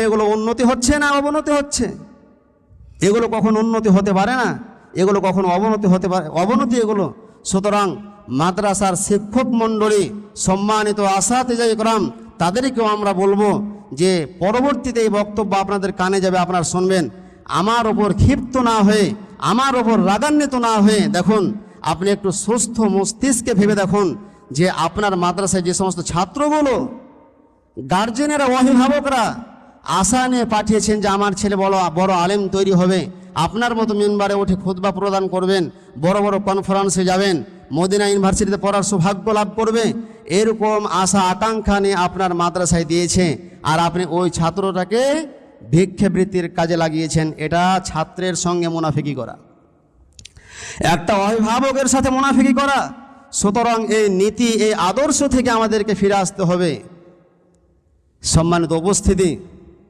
এগুলো উন্নতি হচ্ছে না অবনতি হচ্ছে? এগুলো কখনো উন্নতি হতে পারে না, এগুলো কখনো অবনতি হতে পারে, অবনতি এগুলো। সুতরাং মাদ্রাসার শিক্ষক মণ্ডলী, সম্মানিত আসাতিজা ইকরাম, তাদেরকেও আমরা বলবো যে পরবর্তীতে এই বক্তব্য আপনাদের কানে যাবে, আপনারা শুনবেন। আমার ওপর ক্ষিপ্ত না হয়ে, আমার ওপর রাগান্বিত না হয়ে, দেখুন আপনি একটু সুস্থ মস্তিষ্কে ভেবে দেখুন যে আপনার মাদ্রাসায় যে সমস্ত ছাত্রগুলো, গার্জেনেরা, অভিভাবকরা আশা নিয়ে পাঠিয়েছেন যে আমার ছেলে বড় আলেম তৈরি হবে, আপনার মতো মিম্বারে উঠে খুতবা প্রদান করবেন, বড় বড় কনফারেন্সে যাবেন, মদিনা ইউনিভার্সিটিতে পড়ার সৌভাগ্য লাভ করবে, এরকম আশা আকাঙ্ক্ষা নিয়ে আপনার মাদ্রাসায় দিয়েছে, আর আপনি ওই ছাত্রটাকে ভিক্ষাবৃত্তির কাজে লাগিয়েছেন। এটা ছাত্রের সঙ্গে মুনাফিকি করা, একটা অভিভাবকের সাথে মুনাফিকি করা। সুতরাং এই নীতি, এই আদর্শ থেকে আমাদেরকে ফিরে আসতে হবে। সম্মানিত উপস্থিতি,